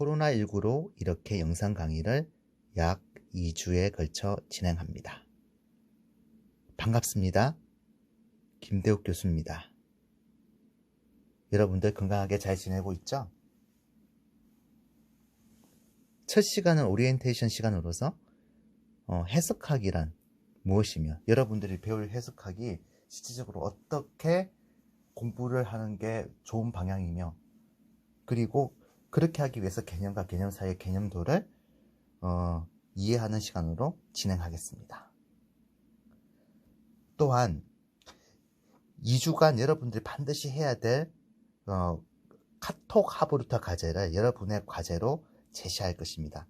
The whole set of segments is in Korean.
코로나19로 이렇게 영상 강의를 약 2주에 걸쳐 진행합니다. 반갑습니다. 김대욱 교수입니다. 여러분들 건강하게 잘 지내고 있죠? 첫 시간은 오리엔테이션 시간으로서 해석학이란 무엇이며 여러분들이 배울 해석학이 실질적으로 어떻게 공부를 하는 게 좋은 방향이며 그리고 그렇게 하기 위해서 개념과 개념 사이의 개념도를 이해하는 시간으로 진행하겠습니다. 또한 2주간 여러분들이 반드시 해야 될 카톡 하브루타 과제를 여러분의 과제로 제시할 것입니다.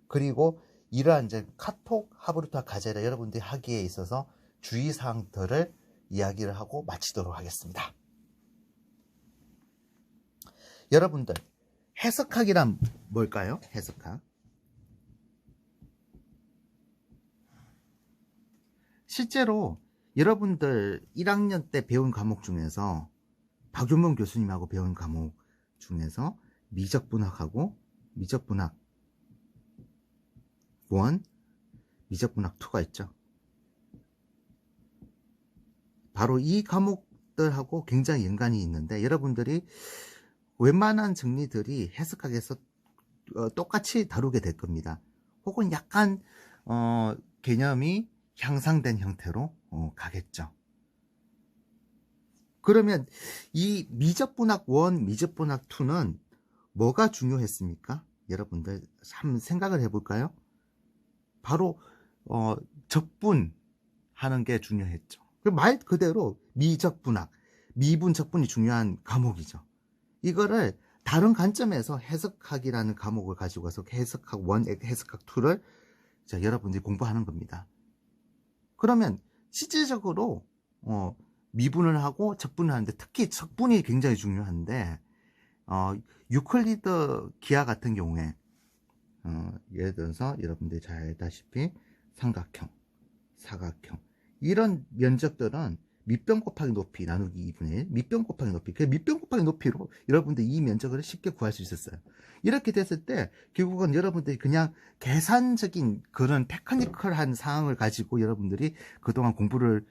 그리고 이러한 이제 카톡 하브루타 과제를 여러분들이 하기에 있어서 주의사항들을 이야기를 하고 마치도록 하겠습니다. 여러분들, 해석학이란 뭘까요? 해석학. 실제로 여러분들 1학년 때 배운 과목 중에서 박윤문 교수님하고 배운 과목 중에서 미적분학하고 미적분학 1, 미적분학 2가 있죠. 바로 이 과목들하고 굉장히 연관이 있는데 여러분들이 웬만한 정리들이 해석학에서 똑같이 다루게 될 겁니다. 혹은 약간 개념이 향상된 형태로 가겠죠. 그러면 이 미적분학 1, 미적분학 2는 뭐가 중요했습니까? 여러분들 한번 생각을 해볼까요? 바로 적분하는 게 중요했죠. 말 그대로 미적분학, 미분적분이 중요한 과목이죠. 이거를 다른 관점에서 해석학이라는 과목을 가지고 와서 해석학 1, 해석학 2를 여러분들이 공부하는 겁니다. 그러면 실질적으로 미분을 하고 적분을 하는데 특히 적분이 굉장히 중요한데 유클리드 기하 같은 경우에 예를 들어서 여러분들이 잘 알다시피 삼각형, 사각형 이런 면적들은 밑변 곱하기 높이 나누기 2분의 1 밑변 곱하기 높이 그 밑변 곱하기 높이로 여러분들 이 면적을 쉽게 구할 수 있었어요. 이렇게 됐을 때 결국은 여러분들이 그냥 계산적인 그런 테크니컬한 사항을 가지고 여러분들이 그동안 공부를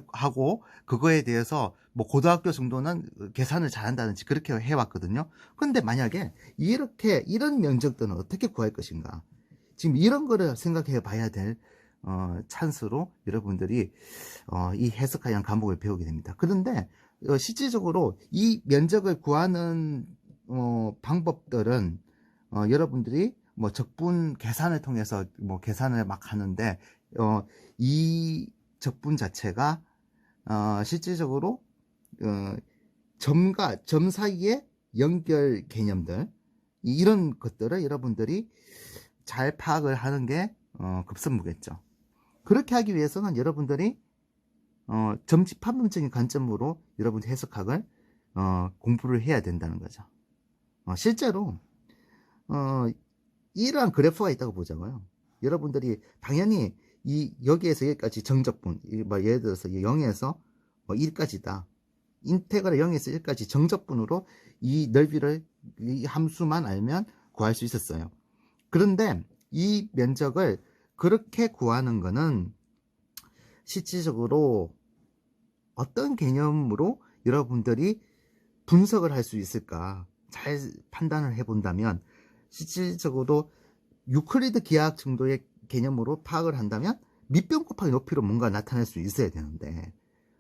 하고 그거에 대해서 뭐 고등학교 정도는 계산을 잘한다든지 그렇게 해왔거든요. 근데 만약에 이런 면적들은 어떻게 구할 것인가, 지금 이런 거를 생각해 봐야 될 찬스로 여러분들이 이 해석하는 과목을 배우게 됩니다. 그런데 실질적으로 이 면적을 구하는 방법들은 여러분들이 뭐 적분 계산을 통해서 뭐 계산을 막 하는데 이 적분 자체가 실질적으로 점과 점 사이의 연결 개념들 이런 것들을 여러분들이 잘 파악을 하는 게 급선무겠죠. 그렇게 하기 위해서는 여러분들이 점집합론적인 관점으로 여러분 해석학을 공부를 해야 된다는 거죠. 실제로 이러한 그래프가 있다고 보자고요. 여러분들이 당연히 여기에서 여기까지 정적분, 예를 들어서 0에서 1까지다. 인테그랄 0에서 1까지 정적분으로 이 넓이를 이 함수만 알면 구할 수 있었어요. 그런데 이 면적을 그렇게 구하는 거는 실질적으로 어떤 개념으로 여러분들이 분석을 할 수 있을까 잘 판단을 해본다면 실질적으로 유클리드 기하학 정도의 개념으로 파악을 한다면 밑변 곱하기 높이로 뭔가 나타낼 수 있어야 되는데,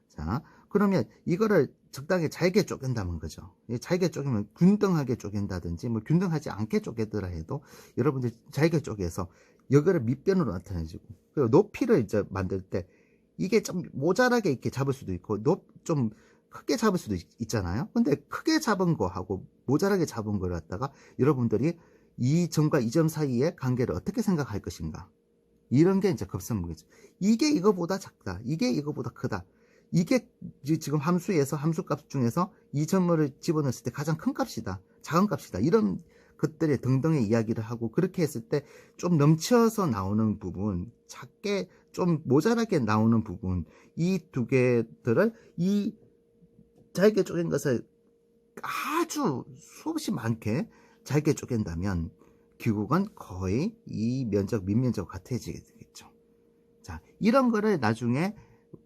자 그러면 이거를 적당히 잘게 쪼갠다는 거죠. 잘게 쪼개면 균등하게 쪼갠다든지 뭐 균등하지 않게 쪼개더라 해도 여러분들 잘게 쪼개서 여기를 밑변으로 나타내주고, 그리고 높이를 이제 만들 때 이게 좀 모자라게 이렇게 잡을 수도 있고 좀 크게 잡을 수도 있잖아요. 근데 크게 잡은 거하고 모자라게 잡은 걸 갖다가 여러분들이 이 점과 이 점 사이의 관계를 어떻게 생각할 것인가, 이런 게 이제 급선무겠죠. 이게 이거보다 작다, 이게 이거보다 크다, 이게 지금 함수에서 함수값 중에서 이 점을 집어넣었을 때 가장 큰 값이다, 작은 값이다, 이런 것들의 등등의 이야기를 하고, 그렇게 했을 때 좀 넘쳐서 나오는 부분, 작게 좀 모자라게 나오는 부분, 이 두 개들을 이 잘게 쪼갠 것을 아주 수없이 많게 잘게 쪼갠다면 결국은 거의 이 면적, 밑면적 같아지게 되겠죠. 자, 이런 거를 나중에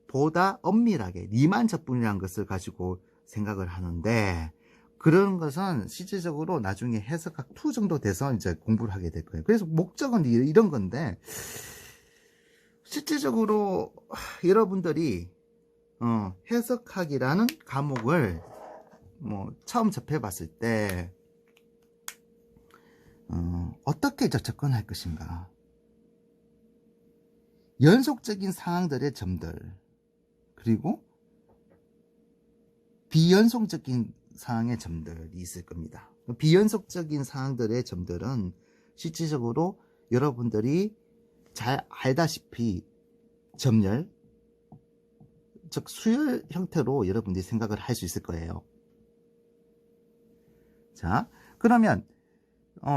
보다 엄밀하게 리만 적분이라는 것을 가지고 생각을 하는데, 그런 것은 실질적으로 나중에 해석학 2 정도 돼서 이제 공부를 하게 될 거예요. 그래서 목적은 이런 건데, 실질적으로 여러분들이 해석학이라는 과목을 처음 접해봤을 때 어떻게 접근할 것인가, 연속적인 상황들의 점들, 그리고 비연속적인 상황의 점들이 있을 겁니다. 비연속적인 상황들의 점들은 실질적으로 여러분들이 잘 알다시피 점열, 즉 수열 형태로 여러분들이 생각을 할 수 있을 거예요. 자, 그러면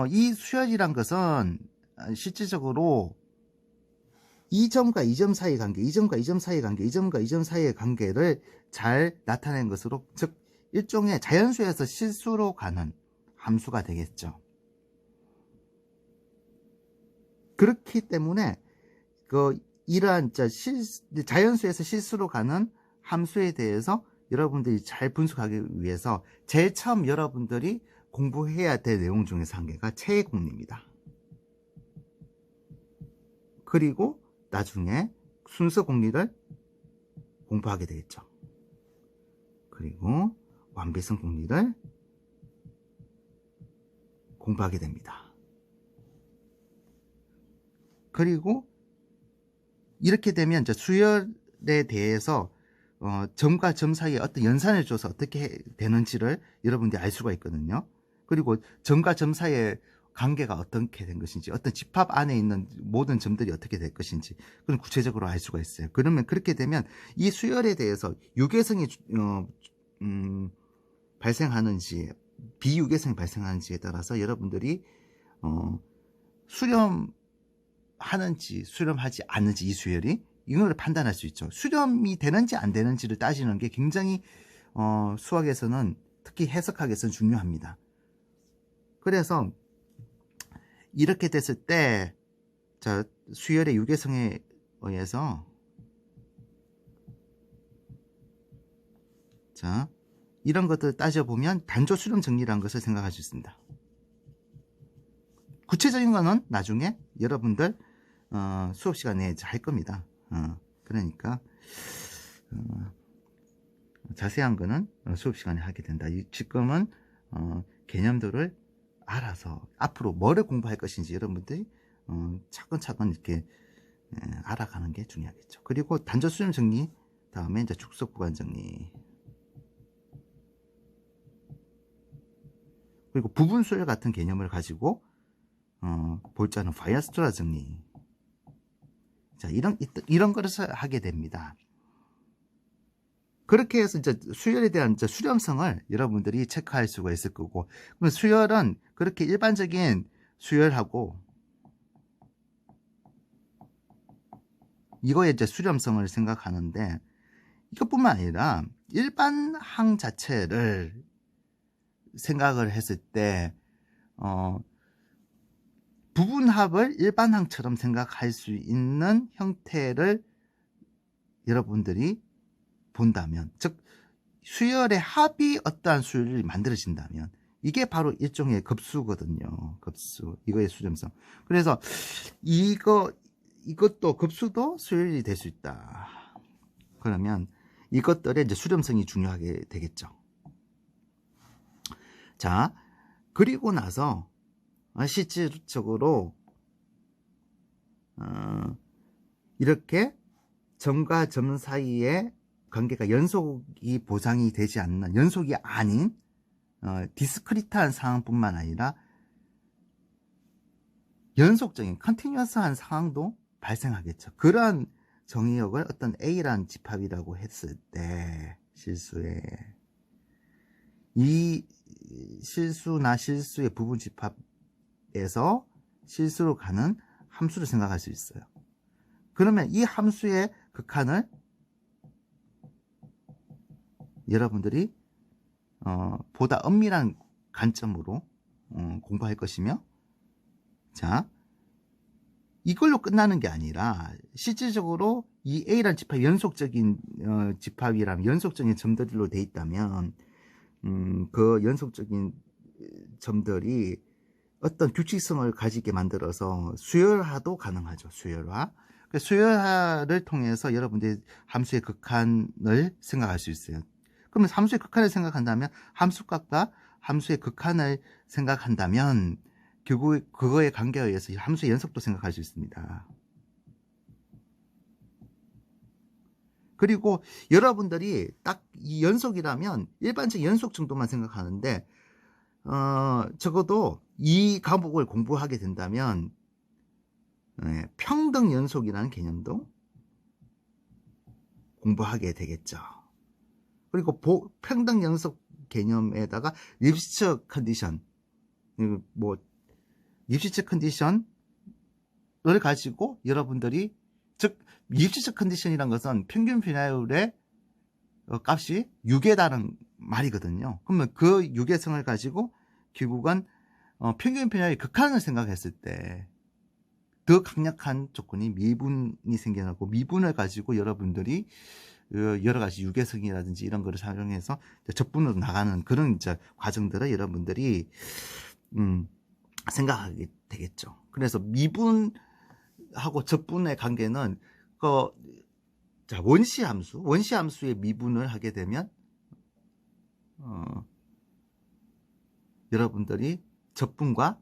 이 수열이란 것은 실질적으로 이 점과 이 점 사이의 관계, 이 점과 이 점 사이의 관계, 이 점과 이 점 사이의 관계를 잘 나타낸 것으로, 즉 일종의 자연수에서 실수로 가는 함수가 되겠죠. 그렇기 때문에 이러한 자연수에서 실수로 가는 함수에 대해서 여러분들이 잘 분석하기 위해서 제일 처음 여러분들이 공부해야 될 내용 중에서 한 개가 체액공리입니다. 그리고 나중에 순서 공리를 공부하게 되겠죠. 그리고 완배성 공리를 공부하게 됩니다. 그리고 이렇게 되면 이제 수열에 대해서 점과 점 사이에 어떤 연산을 줘서 어떻게 되는지를 여러분들이 알 수가 있거든요. 그리고 점과 점 사이의 관계가 어떻게 된 것인지, 어떤 집합 안에 있는 모든 점들이 어떻게 될 것인지, 그건 구체적으로 알 수가 있어요. 그러면 그렇게 되면 이 수열에 대해서 유계성이 발생하는지 비유계성이 발생하는지에 따라서 여러분들이 수렴하는지 수렴하지 않는지, 이 수열이 이걸 판단할 수 있죠. 수렴이 되는지 안 되는지를 따지는 게 굉장히 수학에서는, 특히 해석학에서는 중요합니다. 그래서 이렇게 됐을 때 수열의 유계성에 의해서 이런 것들을 따져보면 단조 수렴 정리라는 것을 생각할 수 있습니다. 구체적인 거는 나중에 여러분들 수업 시간에 할 겁니다. 그러니까 자세한 거는 수업 시간에 하게 된다. 지금은 개념들을 알아서 앞으로 뭐를 공부할 것인지 여러분들이 차근차근 이렇게 알아가는 게 중요하겠죠. 그리고 단조 수렴 정리 다음에 이제 축소 구간 정리, 그리고 부분 수열 같은 개념을 가지고 볼 줄 아는 바이아스트라 정리, 이런 것을 하게 됩니다. 그렇게 해서 이제 수열에 대한 수렴성을 여러분들이 체크할 수가 있을 거고, 그럼 수열은 그렇게 일반적인 수열하고 이거의 이제 수렴성을 생각하는데, 이것뿐만 아니라 일반항 자체를 생각을 했을 때 부분합을 일반항처럼 생각할 수 있는 형태를 여러분들이 본다면, 즉 수열의 합이 어떠한 수열이 만들어진다면 이게 바로 일종의 급수거든요. 급수, 이거의 수렴성. 그래서 이것도 급수도 수열이 될 수 있다. 그러면 이것들의 이제 수렴성이 중요하게 되겠죠. 자, 그리고 나서 실질적으로 이렇게 점과 점 사이의 관계가 연속이 보장이 되지 않는, 연속이 아닌 디스크리트한 상황뿐만 아니라 연속적인 컨티뉴어스한 상황도 발생하겠죠. 그러한 정의역을 어떤 A라는 집합이라고 했을 때 실수에, 이 실수나 실수의 부분 집합에서 실수로 가는 함수를 생각할 수 있어요. 그러면 이 함수의 극한을 여러분들이 보다 엄밀한 관점으로 공부할 것이며, 자, 이걸로 끝나는 게 아니라 실질적으로 이 A라는 집합이 연속적인 집합이라면 연속적인 점들로 돼 있다면 그 연속적인 점들이 어떤 규칙성을 가지게 만들어서 수열화도 가능하죠. 수열화. 수열화를 통해서 여러분들이 함수의 극한을 생각할 수 있어요. 그러면 함수의 극한을 생각한다면 함수값과 함수의 극한을 생각한다면 결국 그거에 관계에 의해서 함수의 연속도 생각할 수 있습니다. 그리고 여러분들이 딱 이 연속이라면 일반적 연속 정도만 생각하는데 적어도 이 과목을 공부하게 된다면 평등 연속이라는 개념도 공부하게 되겠죠. 그리고 평등 연속 개념에다가 립시츠 컨디션, 뭐 립시츠 컨디션을 가지고 여러분들이, 즉 립시츠 컨디션이란 것은 평균 비례율의 값이 6이다는 말이거든요. 그러면 그 유계성을 가지고 결국은 평균 비례율의 극한을 생각했을 때 더 강력한 조건이 미분이 생겨나고, 미분을 가지고 여러분들이 여러 가지 유계성이라든지 이런 거를 사용해서 적분으로 나가는 그런 이제 과정들을 여러분들이 생각하게 되겠죠. 그래서 미분하고 적분의 관계는 원시 함수의 미분을 하게 되면 여러분들이 적분과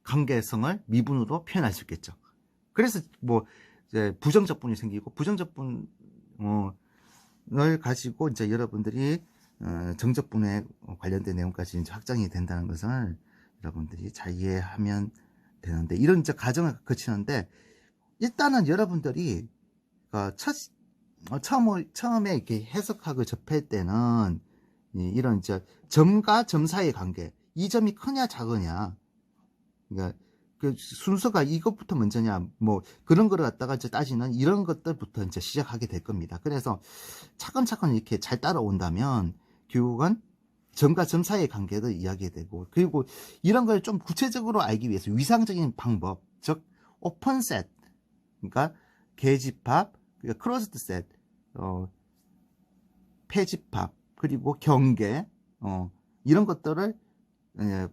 관계성을 미분으로 표현할 수 있겠죠. 그래서 뭐 이제 부정적분이 생기고, 부정적분을 가지고 이제 여러분들이 정적분에 관련된 내용까지 이제 확장이 된다는 것을 여러분들이 잘 이해하면 되는데, 이런 이제 과정을 거치는데, 일단은 여러분들이 처음에 이렇게 해석학을 접할 때는 이런 이제 점과 점 사이의 관계, 이 점이 크냐 작으냐, 그러니까 그 순서가 이것부터 먼저냐, 뭐 그런 거를 갖다가 이제 따지는 이런 것들부터 이제 시작하게 될 겁니다. 그래서 차근차근 이렇게 잘 따라온다면 결국은 점과 점 사이의 관계도 이야기되고, 그리고 이런 걸 좀 구체적으로 알기 위해서 위상적인 방법, 즉 오픈셋, 그러니까 개집합, 그러니까 크로스드 셋, 폐집합, 그리고 경계, 이런 것들을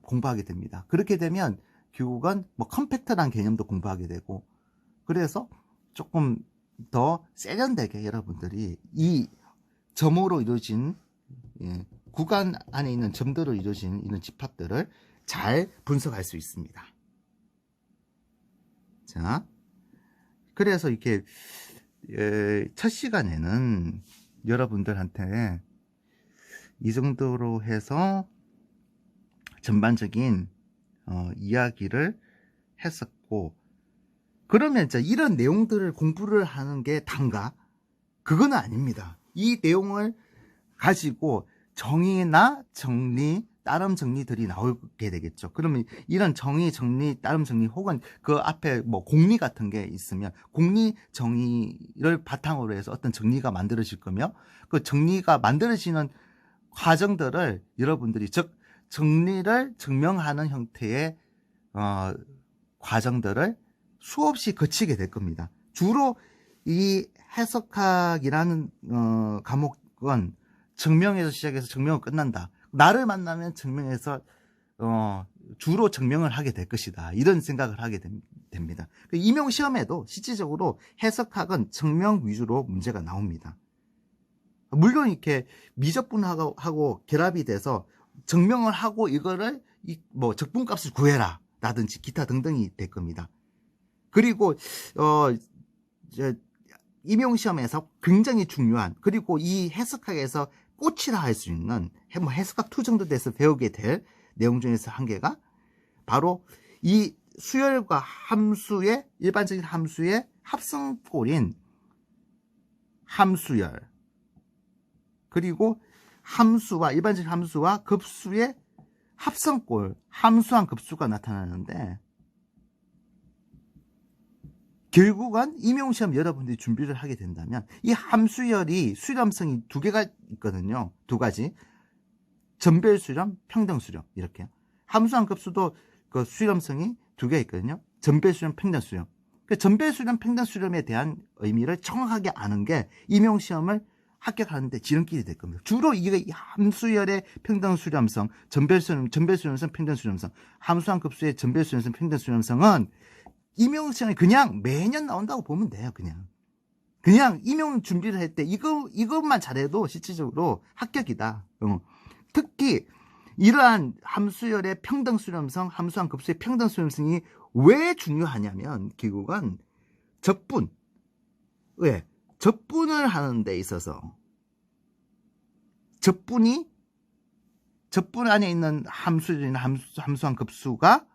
공부하게 됩니다. 그렇게 되면 결국은 뭐 컴팩트라는 개념도 공부하게 되고, 그래서 조금 더 세련되게 여러분들이 이 점으로 이루어진 구간 안에 있는 점들로 이루어진 이런 집합들을 잘 분석할 수 있습니다. 자, 그래서 이렇게 첫 시간에는 여러분들한테 이 정도로 해서 전반적인 이야기를 했었고, 그러면 이제 이런 내용들을 공부를 하는 게 단가? 그건 아닙니다. 이 내용을 가지고 정의나 정리, 따름 정리들이 나오게 되겠죠. 그러면 이런 정의, 정리, 따름 정리, 혹은 그 앞에 뭐 공리 같은 게 있으면 공리, 정의를 바탕으로 해서 어떤 정리가 만들어질 거며, 그 정리가 만들어지는 과정들을 여러분들이, 즉 정리를 증명하는 형태의 과정들을 수없이 거치게 될 겁니다. 주로 이 해석학이라는 과목은 증명에서 시작해서 증명은 끝난다. 나를 만나면 증명해서 주로 증명을 하게 될 것이다. 이런 생각을 하게 됩니다. 임용 시험에도 실질적으로 해석학은 증명 위주로 문제가 나옵니다. 물론 이렇게 미적분하고 결합이 돼서 증명을 하고 이거를 뭐 적분값을 구해라 라든지 기타 등등이 될 겁니다. 그리고 임용 시험에서 굉장히 중요한, 그리고 이 해석학에서 꽃이라 할 수 있는, 뭐 해석학 2 정도 돼서 배우게 될 내용 중에서 한 개가 바로 이 수열과 함수의, 일반적인 함수의 합성꼴인 함수열, 그리고 함수와, 일반적인 함수와 급수의 합성꼴, 함수한 급수가 나타나는데, 결국은 임용시험 여러분들이 준비를 하게 된다면 이 함수열이 수렴성이 2개가 있거든요. 2가지. 점별수렴, 평등수렴, 이렇게. 함수한 급수도 그 수렴성이 두 개 있거든요. 전배수렴, 팽단수렴. 그 전배수렴, 팽단수렴에 대한 의미를 정확하게 아는 게 임용시험을 합격하는데 지름길이 될 겁니다. 주로 이게 함수열의 평등수렴성, 전배수렴성, 평등수렴성, 함수한 급수의 전배수렴성, 평등수렴성은 임용시험이 그냥 매년 나온다고 보면 돼요. 그냥 임용 준비를 할 때 이것만 잘해도 실질적으로 합격이다. 특히 이러한 함수열의 평등수렴성, 함수한 급수의 평등수렴성이 왜 중요하냐면 결국은 적분을 하는 데 있어서 적분 안에 있는 함수열이나 함수한 급수가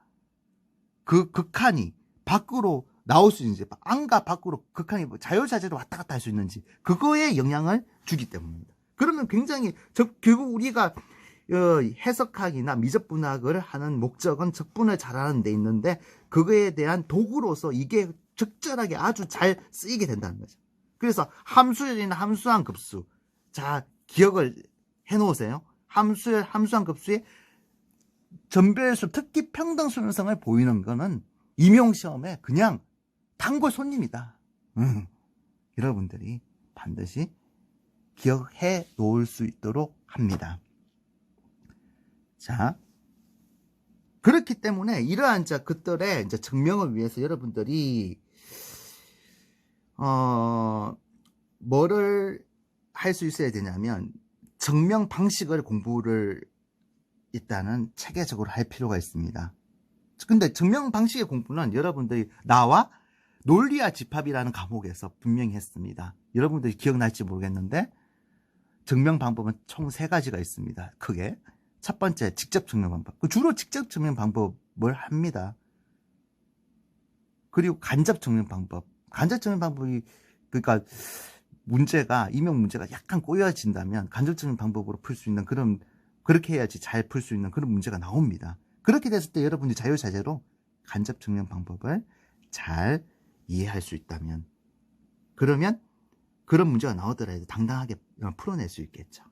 그 극한이 밖으로 나올 수 있는지, 안과 밖으로 극한이 자유자재로 왔다 갔다 할 수 있는지, 그거에 영향을 주기 때문입니다. 그러면 굉장히, 결국 우리가 해석학이나 미적분학을 하는 목적은 적분을 잘하는 데 있는데, 그거에 대한 도구로서 이게 적절하게 아주 잘 쓰이게 된다는 거죠. 그래서 함수열이나 함수한 급수, 자, 기억을 해 놓으세요. 함수열, 함수한 급수의 전배수, 특히 평등수렴성을 보이는 거는 임용시험에 그냥 단골 손님이다. 여러분들이 반드시 기억해 놓을 수 있도록 합니다. 자, 그렇기 때문에 이러한 것들의 이제 증명을 위해서 여러분들이 뭐를 할 수 있어야 되냐면 증명 방식을 공부를 일단은 체계적으로 할 필요가 있습니다. 근데 증명 방식의 공부는 여러분들이 나와 논리와 집합이라는 과목에서 분명히 했습니다. 여러분들이 기억날지 모르겠는데 증명 방법은 총 3가지가 있습니다. 크게. 첫 번째, 직접 증명 방법. 주로 직접 증명 방법을 합니다. 그리고 간접 증명 방법. 간접 증명 방법이, 그러니까 문제가, 임용 문제가 약간 꼬여진다면 간접 증명 방법으로 풀 수 있는 그렇게 해야지 잘 풀 수 있는 그런 문제가 나옵니다. 그렇게 됐을 때 여러분이 자유자재로 간접 증명 방법을 잘 이해할 수 있다면, 그러면 그런 문제가 나오더라도 당당하게 풀어낼 수 있겠죠.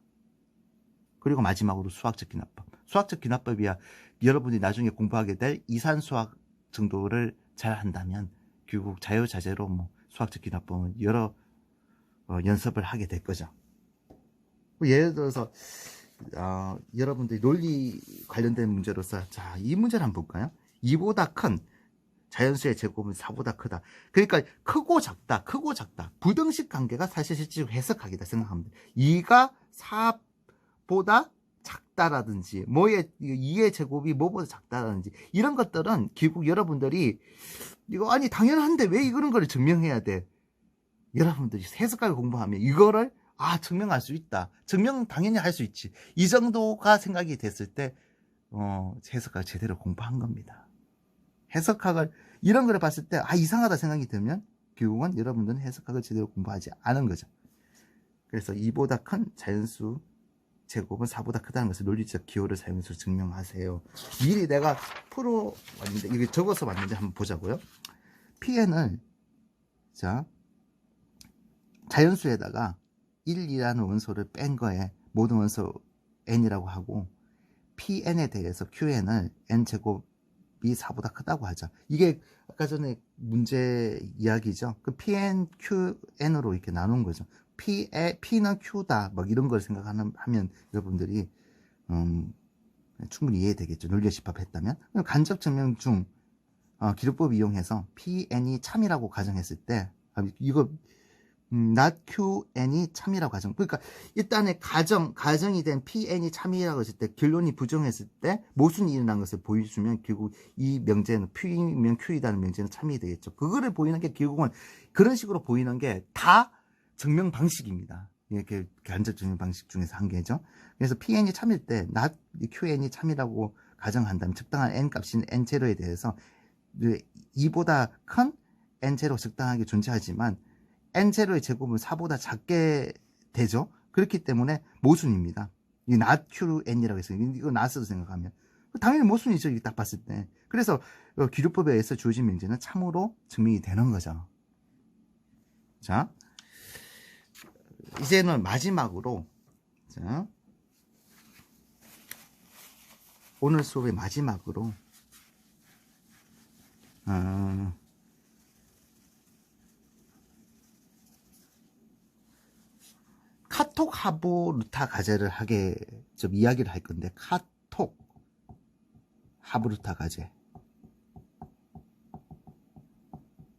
그리고 마지막으로 수학적 기납법. 수학적 기납법이야 여러분이 나중에 공부하게 될 이산수학 정도를 잘 한다면 결국 자유자재로 수학적 기납법은 여러 연습을 하게 될 거죠. 예를 들어서 여러분들이 논리 관련된 문제로서, 자, 이 문제를 한번 볼까요? 2보다 큰 자연수의 제곱은 4보다 크다. 그러니까 크고 작다. 부등식 관계가 사실 실질적으로 해석학이다 생각하면 돼요. 2가 4보다 작다라든지 2의 제곱이 뭐보다 작다라든지 이런 것들은 결국 여러분들이 이거 아니 당연한데 왜 이런 거를 증명해야 돼? 여러분들이 해석학을 공부하면 이거를 증명할 수 있다. 증명 당연히 할 수 있지. 이 정도가 생각이 됐을 때 해석학을 제대로 공부한 겁니다. 해석학을 이런 걸 봤을 때 이상하다 생각이 들면 결국은 여러분들은 해석학을 제대로 공부하지 않은 거죠. 그래서 2보다 큰 자연수 제곱은 4보다 크다는 것을 논리적 기호를 사용해서 증명하세요. 미리 내가 풀어왔는데 이게 적어서 왔는데 한번 보자고요. PN을 자연수에다가 1이라는 원소를 뺀 거에 모든 원소 n이라고 하고, PN에 대해서 QN을 n제곱이 4보다 크다고 하죠. 이게 아까 전에 문제 이야기죠. 그 PN, QN으로 이렇게 나눈 거죠. P는 Q다, 이런 걸 생각하면 여러분들이 충분히 이해되겠죠. 논리적 집합했다면. 간접 증명 중 기록법 이용해서 PN이 참이라고 가정했을 때 이거 not QN이 참이라고 가정. 그러니까 일단의 가정이 된 PN이 참이라고 했을 때, 결론이 부정했을 때 모순이 일어난 것을 보여주면 결국 이 명제는 P면 Q이라는 명제는 참이 되겠죠. 그거를 보이는 게 결국은 그런 식으로 보이는 게 다 증명 방식입니다. 이렇게 간접 증명 방식 중에서 한 개죠. 그래서 PN이 참일 때 not QN이 참이라고 가정한다면 적당한 n 값인 n제로에 대해서 2보다 큰 n제로 적당하게 존재하지만 n제로의 제곱은 4보다 작게 되죠. 그렇기 때문에 모순입니다. 이 not QN이라고 했어요. 이거 not으로 생각하면 당연히 모순이죠. 이게 딱 봤을 때. 그래서 기록법에 의해서 주어진 명제는 참으로 증명이 되는 거죠. 자, 이제는 마지막으로 오늘 수업의 마지막으로 카톡 하부루타 과제를 하게 좀 이야기를 할 건데, 카톡 하부루타 과제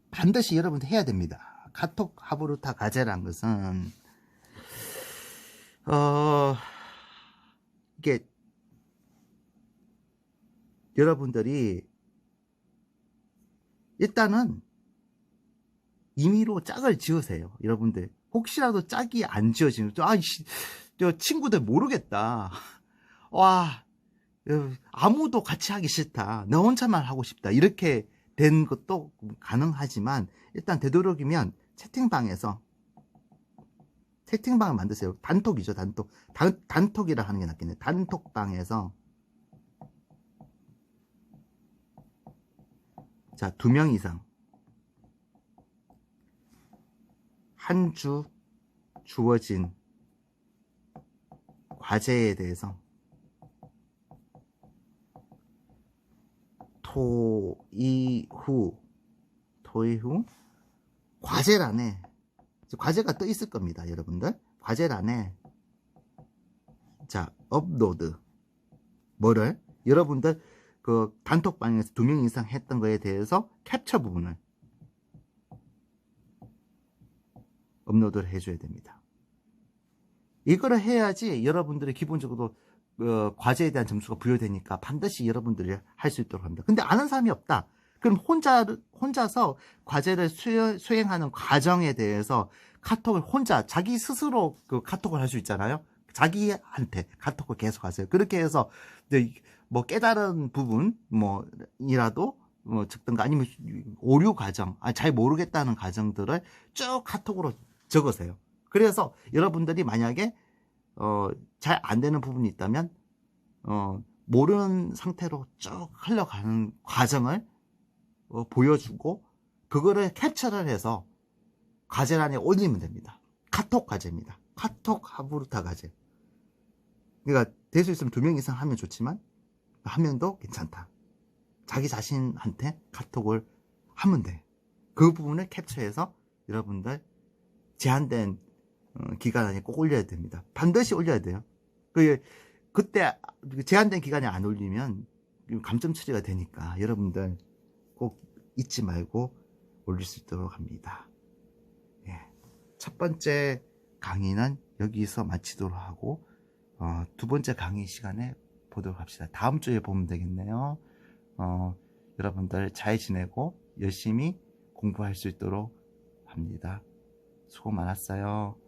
반드시 여러분들 해야 됩니다. 카톡 하부루타 과제란 것은 이게 여러분들이 일단은 임의로 짝을 지으세요. 여러분들 혹시라도 짝이 안 지어지면 저 친구들 모르겠다. 와, 아무도 같이 하기 싫다. 나 혼자만 하고 싶다. 이렇게 된 것도 가능하지만, 일단 되도록이면 채팅방을 만드세요. 단톡이죠, 단톡. 단톡이라 하는 게 낫겠네. 단톡방에서 자, 2명 이상 한 주 주어진 과제에 대해서 토의 후 과제란에, 과제가 떠 있을 겁니다, 여러분들. 과제란에 자, 업로드 뭐를 여러분들 그 단톡방에서 2명 이상 했던 거에 대해서 캡처 부분을 업로드를 해줘야 됩니다. 이거를 해야지 여러분들이 기본적으로 과제에 대한 점수가 부여되니까 반드시 여러분들이 할 수 있도록 합니다. 근데 아는 사람이 없다. 그럼 혼자서 과제를 수행하는 과정에 대해서 카톡을 혼자 자기 스스로 그 카톡을 할 수 있잖아요. 자기한테 카톡을 계속 하세요. 그렇게 해서 뭐 깨달은 부분 뭐이라도 적든가, 아니면 오류 과정, 잘 모르겠다는 과정들을 쭉 카톡으로 적으세요. 그래서 여러분들이 만약에 잘 안 되는 부분이 있다면 모르는 상태로 쭉 흘러가는 과정을 보여주고, 그거를 캡처를 해서 과제란에 올리면 됩니다. 카톡 과제입니다. 카톡 하부루타 과제. 그러니까 될 수 있으면 2명 이상 하면 좋지만, 한 명도 괜찮다. 자기 자신한테 카톡을 하면 돼. 그 부분을 캡처해서 여러분들 제한된 기간 안에 꼭 올려야 됩니다. 반드시 올려야 돼요. 그때 제한된 기간에 안 올리면 감점 처리가 되니까 여러분들 꼭 잊지 말고 올릴 수 있도록 합니다. 예. 첫 번째 강의는 여기서 마치도록 하고, 2번째 강의 시간에 보도록 합시다. 다음 주에 보면 되겠네요. 여러분들 잘 지내고 열심히 공부할 수 있도록 합니다. 수고 많았어요.